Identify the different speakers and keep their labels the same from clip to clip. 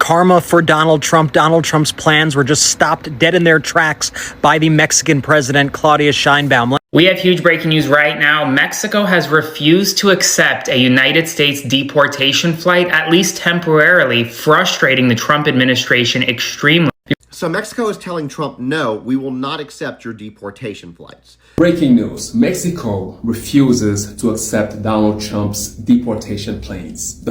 Speaker 1: Karma for Donald Trump. Donald Trump's plans were just stopped dead in their tracks by the Mexican president, Claudia Sheinbaum.
Speaker 2: We have huge breaking news right now. Mexico has refused to accept a United States deportation flight, at least temporarily, frustrating the Trump administration extremely.
Speaker 3: So Mexico is telling Trump, no, we will not accept your deportation flights.
Speaker 4: Breaking news. Mexico refuses to accept Donald Trump's deportation flights.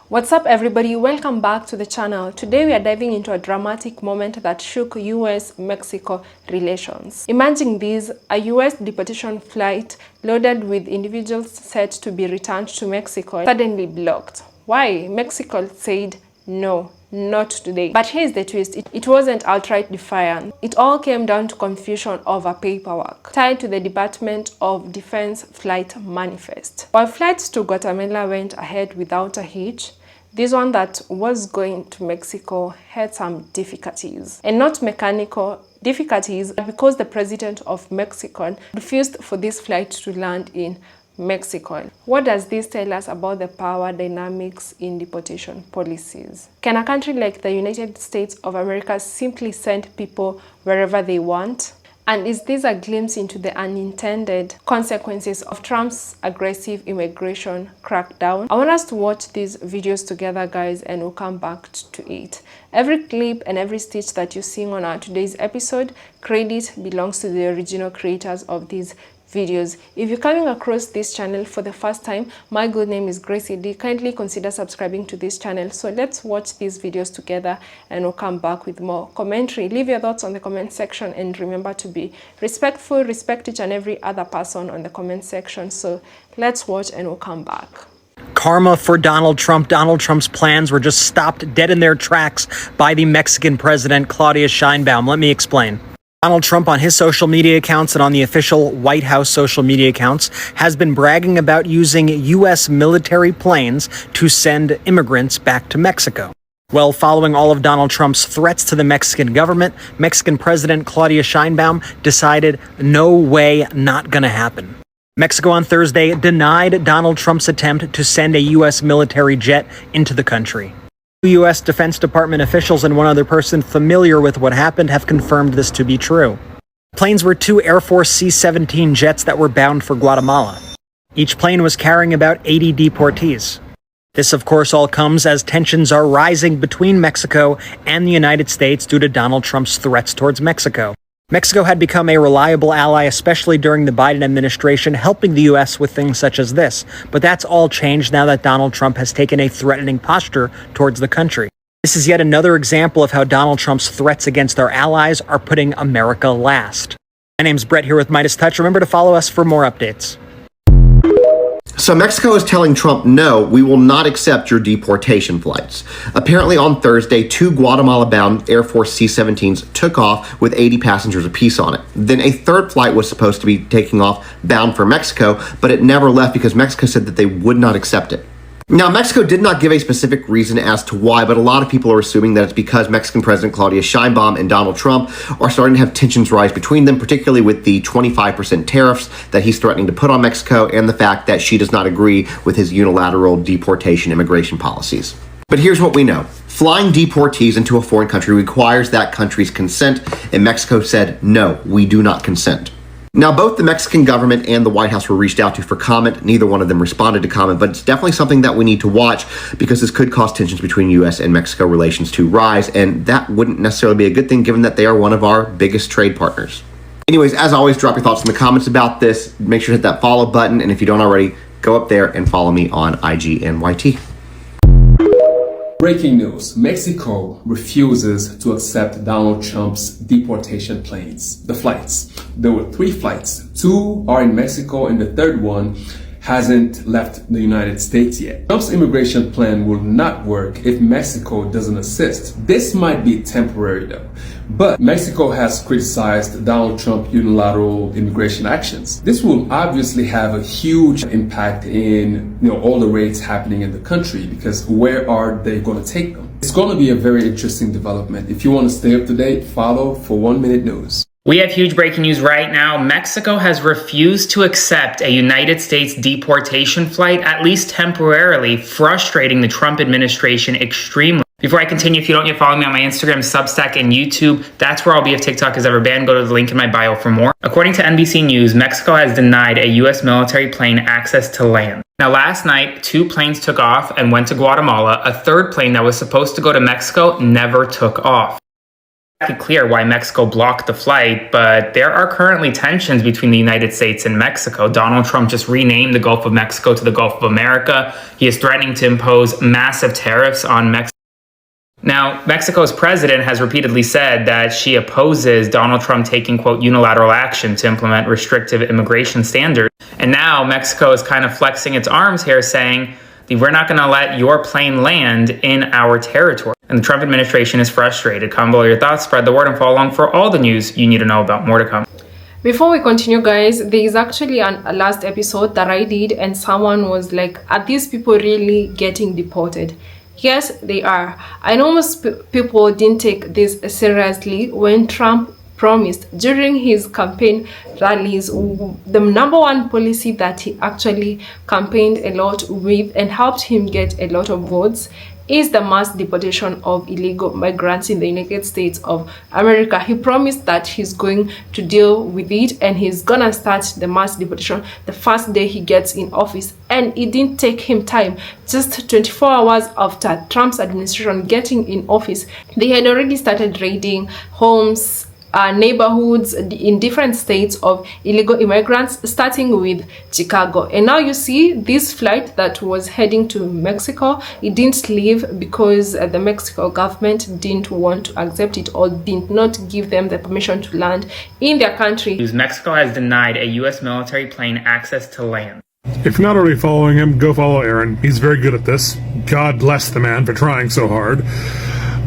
Speaker 5: What's up, everybody? Welcome back to the channel. Today we are diving into a dramatic moment that shook US-Mexico relations. Imagine this, a US deportation flight loaded with individuals set to be returned to Mexico suddenly blocked. Why? Mexico said no. Not today. But here's the twist. It wasn't outright defiance. It all came down to confusion over paperwork tied to the Department of Defense flight manifest. While flights to Guatemala went ahead without a hitch, this one that was going to Mexico had some difficulties. And not mechanical difficulties, but because the president of Mexico refused for this flight to land in Mexico. What does this tell us about the power dynamics in deportation policies? Can a country like the United States of America simply send people wherever they want? And is this a glimpse into the unintended consequences of Trump's aggressive immigration crackdown? I want us to watch these videos together, guys, and we'll come back to it. Every clip and every stitch that you're seeing on our today's episode, credit belongs to the original creators of these videos. If you're coming across this channel for the first time, my good name is Gracey D. Kindly consider subscribing to this channel. So let's watch these videos together and we'll come back with more commentary. Leave your thoughts on the comment section and remember to be respectful. Respect each and every other person on the comment section. So let's watch and we'll come back.
Speaker 1: Karma for Donald Trump. Donald Trump's plans were just stopped dead in their tracks by the Mexican president, Claudia Sheinbaum. Let me explain. Donald Trump, on his social media accounts and on the official White House social media accounts, has been bragging about using U.S. military planes to send immigrants back to Mexico. Well, following all of Donald Trump's threats to the Mexican government, Mexican President Claudia Sheinbaum decided, no way, not gonna happen. Mexico on Thursday denied Donald Trump's attempt to send a U.S. military jet into the country. U.S. Defense Department officials and one other person familiar with what happened have confirmed this to be true. Planes were two Air Force C-17 jets that were bound for Guatemala. Each plane was carrying about 80 deportees. This, of course, all comes as tensions are rising between Mexico and the United States due to Donald Trump's threats towards Mexico. Mexico had become a reliable ally, especially during the Biden administration, helping the U.S. with things such as this. But that's all changed now that Donald Trump has taken a threatening posture towards the country. This is yet another example of how Donald Trump's threats against our allies are putting America last. My name's Brett here with Midas Touch. Remember to follow us for more updates.
Speaker 3: So Mexico is telling Trump, no, we will not accept your deportation flights. Apparently on Thursday, two Guatemala-bound Air Force C-17s took off with 80 passengers apiece on it. Then a third flight was supposed to be taking off bound for Mexico, but it never left because Mexico said that they would not accept it. Now, Mexico did not give a specific reason as to why, but a lot of people are assuming that it's because Mexican President Claudia Sheinbaum and Donald Trump are starting to have tensions rise between them, particularly with the 25% tariffs that he's threatening to put on Mexico and the fact that she does not agree with his unilateral deportation immigration policies. But here's what we know. Flying deportees into a foreign country requires that country's consent, and Mexico said, no, we do not consent. Now, both the Mexican government and the White House were reached out to for comment. Neither one of them responded to comment, but it's definitely something that we need to watch because this could cause tensions between U.S. and Mexico relations to rise, and that wouldn't necessarily be a good thing given that they are one of our biggest trade partners. Anyways, as always, drop your thoughts in the comments about this. Make sure to hit that follow button, and if you don't already, go up there and follow me on IG and YT.
Speaker 4: Breaking news. Mexico refuses to accept Donald Trump's deportation flights. There were 3 flights. 2 are in Mexico and the third one hasn't left the United States yet. Trump's immigration plan will not work if Mexico doesn't assist. This might be temporary though, but Mexico has criticized Donald Trump's unilateral immigration actions. This will obviously have a huge impact in all the raids happening in the country because where are they going to take them? It's going to be a very interesting development. If you want to stay up to date, follow for 1 Minute News.
Speaker 2: We have huge breaking news right now. Mexico has refused to accept a United States deportation flight, at least temporarily, frustrating the Trump administration extremely. Before I continue, if you don't yet follow me on my Instagram, Substack, and YouTube, that's where I'll be if TikTok is ever banned. Go to the link in my bio for more. According to NBC News, Mexico has denied a U.S. military plane access to land. Now, last night, 2 planes took off and went to Guatemala. A third plane that was supposed to go to Mexico never took off. It's not clear why Mexico blocked the flight, but there are currently tensions between the United States and Mexico. Donald Trump just renamed the Gulf of Mexico to the Gulf of America. He is threatening to impose massive tariffs on Mexico. Now, Mexico's president has repeatedly said that she opposes Donald Trump taking, quote, unilateral action to implement restrictive immigration standards. And now Mexico is kind of flexing its arms here, saying, we're not going to let your plane land in our territory. And the Trump administration is frustrated. Comment below your thoughts, spread the word, and follow along for all the news you need to know about. More to come.
Speaker 5: Before we continue, guys, there is actually a last episode that I did, and someone was like, are these people really getting deported? Yes, they are. I know most people didn't take this seriously when Trump promised during his campaign rallies. The number one policy that he actually campaigned a lot with and helped him get a lot of votes is the mass deportation of illegal migrants in the United States of America. He promised that he's going to deal with it and he's gonna start the mass deportation the first day he gets in office. And it didn't take him time. Just 24 hours after Trump's administration getting in office, they had already started raiding homes, neighborhoods in different states of illegal immigrants, starting with Chicago. And now you see this flight that was heading to Mexico, it didn't leave because the Mexico government didn't want to accept it or did not give them the permission to land in their country.
Speaker 2: Mexico has denied a U.S. military plane access to land.
Speaker 6: If you're not already following him, go follow Aaron. He's very good at this. God bless the man for trying so hard.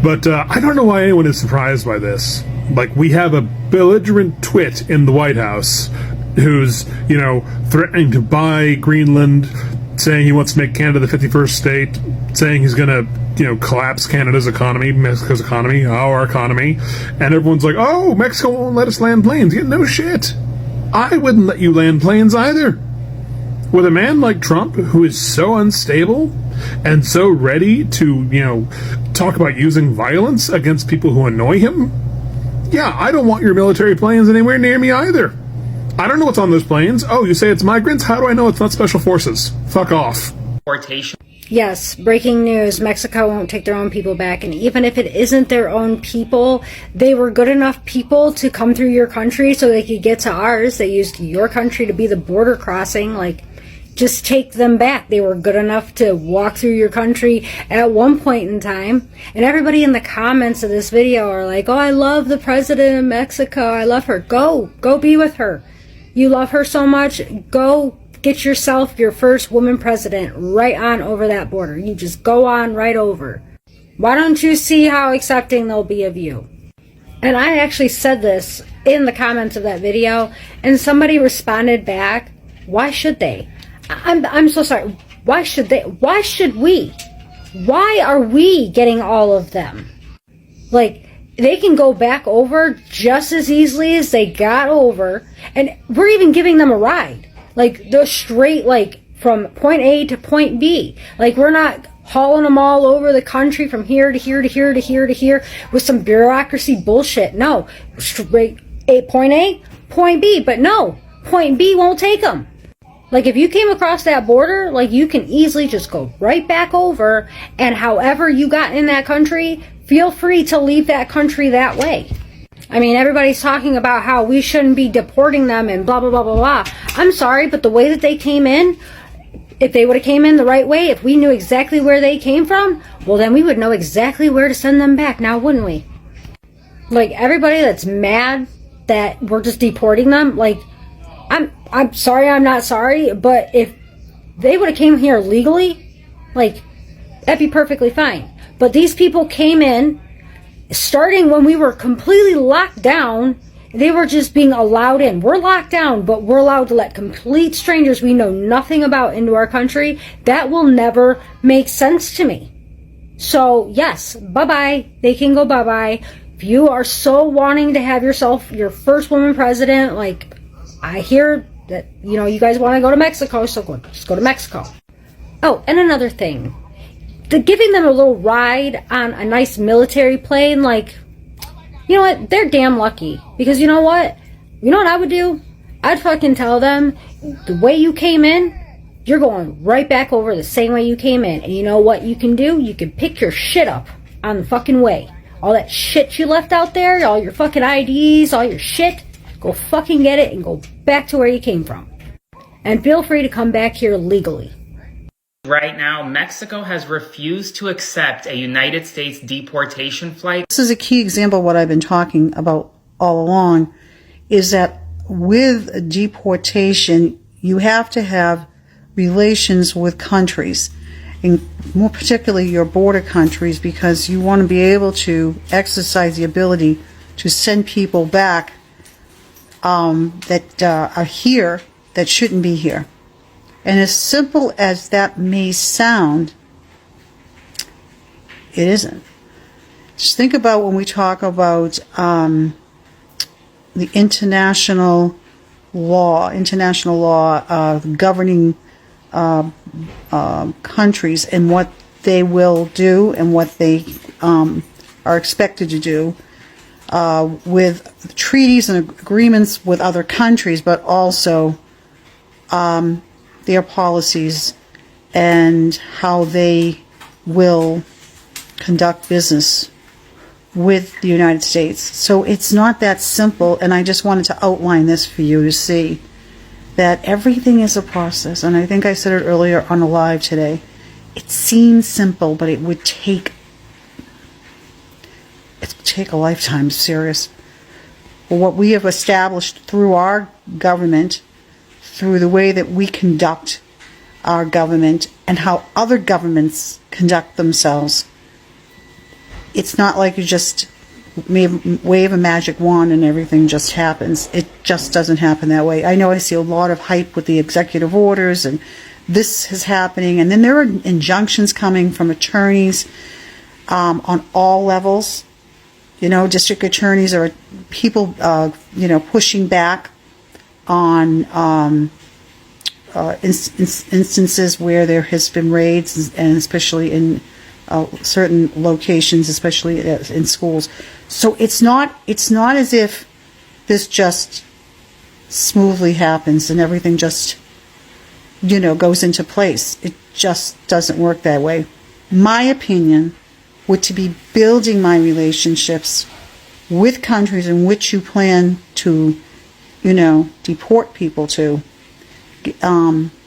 Speaker 6: But I don't know why anyone is surprised by this. Like, we have a belligerent twit in the White House who's, threatening to buy Greenland, saying he wants to make Canada the 51st state, saying he's going to, collapse Canada's economy, Mexico's economy, our economy. And everyone's like, oh, Mexico won't let us land planes. Yeah, no shit. I wouldn't let you land planes either. With a man like Trump, who is so unstable and so ready to, talk about using violence against people who annoy him, yeah, I don't want your military planes anywhere near me either. I don't know what's on those planes. Oh, you say it's migrants? How do I know it's not special forces? Fuck off.
Speaker 2: Deportation.
Speaker 7: Yes, breaking news. Mexico won't take their own people back. And even if it isn't their own people, they were good enough people to come through your country so they could get to ours. They used your country to be the border crossing. Just take them back. They were good enough to walk through your country at one point in time. And everybody in the comments of this video are like, oh, I love the president of Mexico. I love her. Go be with her. You love her so much. Go get yourself your first woman president right on over that border. You just go on right over. Why don't you see how accepting they'll be of you? And I actually said this in the comments of that video, and somebody responded back, why should they? I'm so sorry. Why should they? Why should we? Why are we getting all of them? They can go back over just as easily as they got over, and we're even giving them a ride. They're straight, from point A to point B. We're not hauling them all over the country from here to here to here to here to here with some bureaucracy bullshit. No, straight point A, point B. But no, point B won't take them. If you came across that border, you can easily just go right back over, and however you got in that country, feel free to leave that country that way. I mean, everybody's talking about how we shouldn't be deporting them and blah, blah, blah, blah, blah. I'm sorry, but the way that they came in, if they would have came in the right way, if we knew exactly where they came from, well, then we would know exactly where to send them back now, wouldn't we? Everybody that's mad that we're just deporting them, I'm sorry, I'm not sorry, but if they would have came here legally, that'd be perfectly fine. But these people came in, starting when we were completely locked down, they were just being allowed in. We're locked down, but we're allowed to let complete strangers we know nothing about into our country. That will never make sense to me. So, yes, bye-bye. They can go bye-bye. If you are so wanting to have yourself your first woman president, I hear that, you guys want to go to Mexico, so just go to Mexico. Oh, and another thing. giving them a little ride on a nice military plane, like, you know what, they're damn lucky. Because you know what I would do? I'd fucking tell them, the way you came in, you're going right back over the same way you came in. And you know what you can do? You can pick your shit up on the fucking way. All that shit you left out there, all your fucking IDs, all your shit, go fucking get it and go back to where you came from. And feel free to come back here legally.
Speaker 2: Right now, Mexico has refused to accept a United States deportation flight.
Speaker 8: This is a key example of what I've been talking about all along, is that with deportation, you have to have relations with countries, and more particularly your border countries, because you want to be able to exercise the ability to send people back that are here that shouldn't be here. And as simple as that may sound, it isn't. Just think about when we talk about the international law governing countries and what they will do and what they are expected to do with treaties and agreements with other countries, but also their policies and how they will conduct business with the United States. So it's not that simple, and I just wanted to outline this for you to see that everything is a process. And I think I said it earlier on a live today. It seems simple, but it would take a lifetime, serious. Well, what we have established through our government, through the way that we conduct our government and how other governments conduct themselves, it's not like you just wave a magic wand and everything just happens. It just doesn't happen that way. I know I see a lot of hype with the executive orders and this is happening, and then there are injunctions coming from attorneys on all levels. You know, district attorneys are people, pushing back on instances where there has been raids, and especially in certain locations, especially in schools. So it's not as if this just smoothly happens and everything just, goes into place. It just doesn't work that way. My opinion would to be building my relationships with countries in which you plan to, deport people to,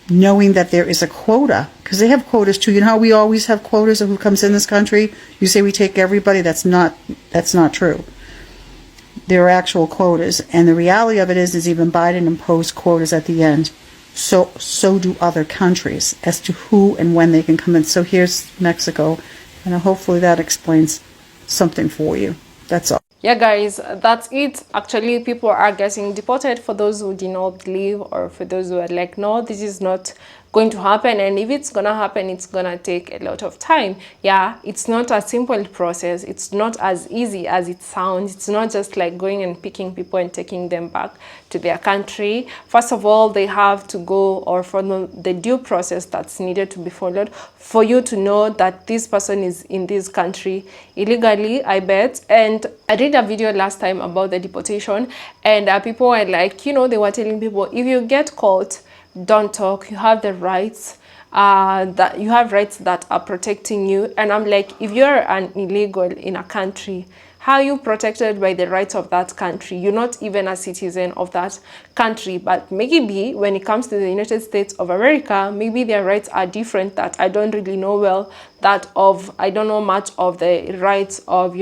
Speaker 8: knowing that there is a quota, because they have quotas too. You know how we always have quotas of who comes in this country? You say we take everybody. That's not true. There are actual quotas, and the reality of it is even Biden imposed quotas at the end. So do other countries as to who and when they can come in. So here's Mexico, and hopefully that explains something for you. That's all.
Speaker 5: Yeah, guys, that's it. Actually, people are getting deported, for those who did not believe, or for those who are like, no, this is not going to happen, and if it's gonna happen, it's gonna take a lot of time. Yeah, it's not a simple process. It's not as easy as it sounds. It's not just like going and picking people and taking them back to their country. First of all, they have to go or follow the due process that's needed to be followed for you to know that this person is in this country illegally, I bet. And I did a video last time about the deportation, and people were like, they were telling people, if you get caught, don't talk. You have the rights, that you have rights that are protecting you. And I'm like, if you're an illegal in a country, how are you protected by the rights of that country? You're not even a citizen of that country. But maybe when it comes to the United States of America, maybe their rights are different, that I don't really know well. I don't know much of the rights of,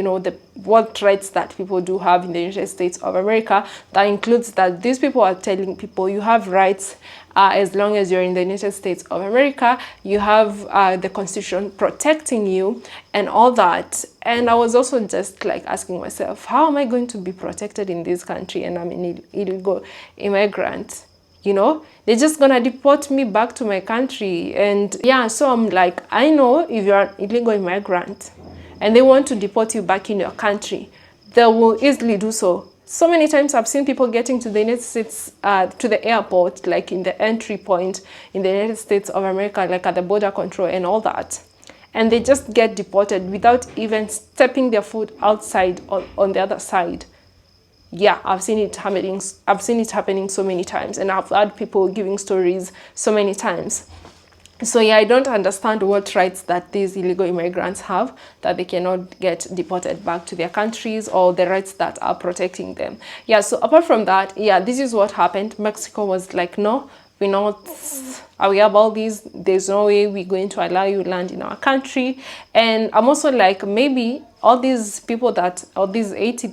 Speaker 5: what rights that people do have in the United States of America. That includes that these people are telling people you have rights as long as you're in the United States of America. You have the Constitution protecting you and all that. And I was also just like asking myself, how am I going to be protected in this country and I'm an illegal immigrant? They're just gonna deport me back to my country. And yeah, so I'm like, I know if you're an illegal immigrant and they want to deport you back in your country, they will easily do so. So many times I've seen people getting to the United States, to the airport, like in the entry point in the United States of America, like at the border control and all that. and they just get deported without even stepping their foot outside on the other side. Yeah, I've seen it happening so many times, and I've heard people giving stories so many times. So yeah, I don't understand what rights that these illegal immigrants have, that they cannot get deported back to their countries, or the rights that are protecting them. Yeah, so apart from that, yeah, this is what happened. Mexico was like, no, we're not aware about this. There's no way we're going to allow you land in our country. And I'm also like, maybe all these people that, or these 80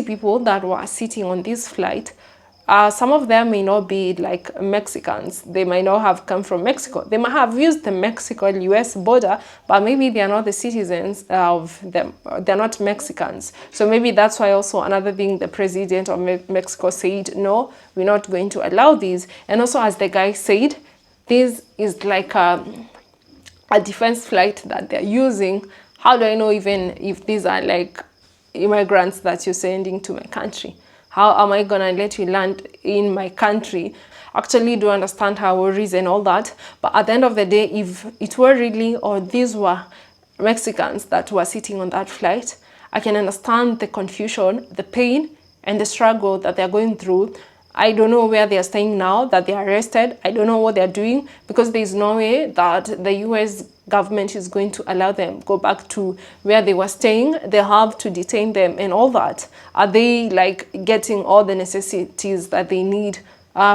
Speaker 5: people that were sitting on this flight, some of them may not be like Mexicans. They might not have come from Mexico. They might have used the Mexico-US border, but maybe they are not the citizens of them. They're not Mexicans. So maybe that's why also another thing the president of Mexico said, no, we're not going to allow these. And also, as the guy said, this is like a defense flight that they're using. How do I know even if these are like immigrants that you're sending to my country? How am I gonna let you land in my country? Actually do understand her worries and all that, but at the end of the day, if it were really, or these were Mexicans that were sitting on that flight, I can understand the confusion, the pain, and the struggle that they're going through. I don't know where they are staying now that they are arrested. I don't know what they're doing, because there's no way that the US government is going to allow them go back to where they were staying. They have to detain them and all that. Are they like getting all the necessities that they need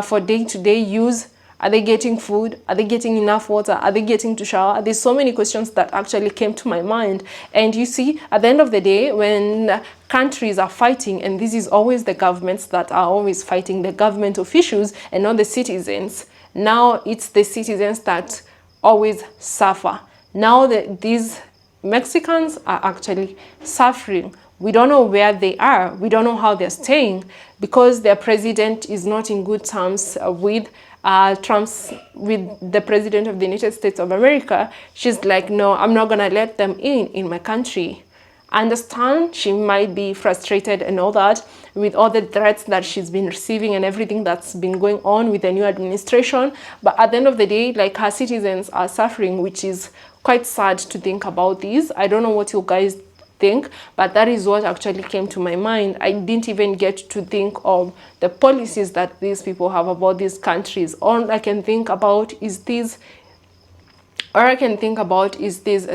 Speaker 5: for day-to-day use? Are they getting food? Are they getting enough water? Are they getting to shower? There's so many questions that actually came to my mind. And you see, at the end of the day, when countries are fighting, and this is always the governments that are always fighting, the government officials and not the citizens. Now it's the citizens that always suffer. Now that these Mexicans are actually suffering. We don't know where they are. We don't know how they're staying, because their president is not in good terms with the president of the United States of America. She's like, no, I'm not gonna let them in my country. I understand she might be frustrated and all that with all the threats that she's been receiving and everything that's been going on with the new administration. But at the end of the day, like, her citizens are suffering, which is quite sad to think about this. I don't know what you guys think, but that is what actually came to my mind. I didn't even get to think of the policies that these people have about these countries. All I can think about is these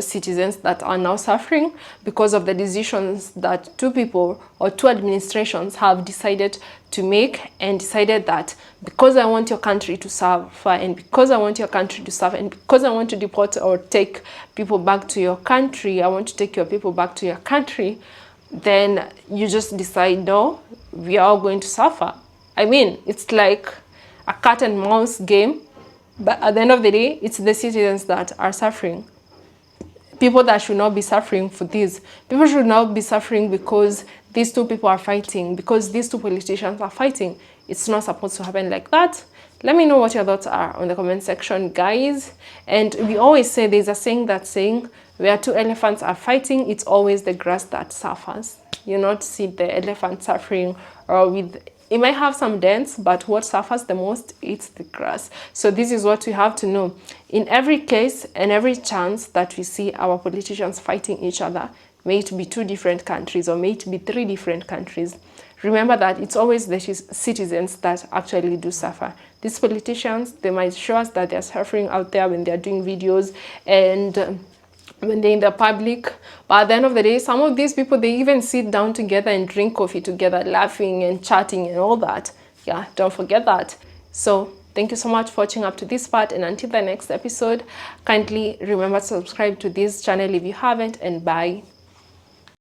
Speaker 5: citizens that are now suffering because of the decisions that two people or two administrations have decided to make, and decided that because I want your country to suffer, and because I want your country to suffer, and because I want to deport or take people back to your country, I want to take your people back to your country, then you just decide, no, we are all going to suffer. I mean, it's like a cat and mouse game. But at the end of the day, it's the citizens that are suffering. People that should not be suffering for this. People should not be suffering because these two people are fighting, because these two politicians are fighting. It's not supposed to happen like that. Let me know what your thoughts are on the comment section, guys. And we always say, there's a saying that's saying, where two elephants are fighting, it's always the grass that suffers. You not see the elephant suffering, or with it might have some dents, but what suffers the most, it's the grass. So this is what we have to know. In every case and every chance that we see our politicians fighting each other, may it be two different countries or may it be three different countries, remember that it's always the citizens that actually do suffer. These politicians, they might show us that they're suffering out there when they're doing videos and when they're in the public, but at the end of the day, some of these people, they even sit down together and drink coffee together, laughing and chatting and all that. Yeah, don't forget that. So thank you so much for watching up to this part, and until the next episode, kindly remember to subscribe to this channel if you haven't, and bye.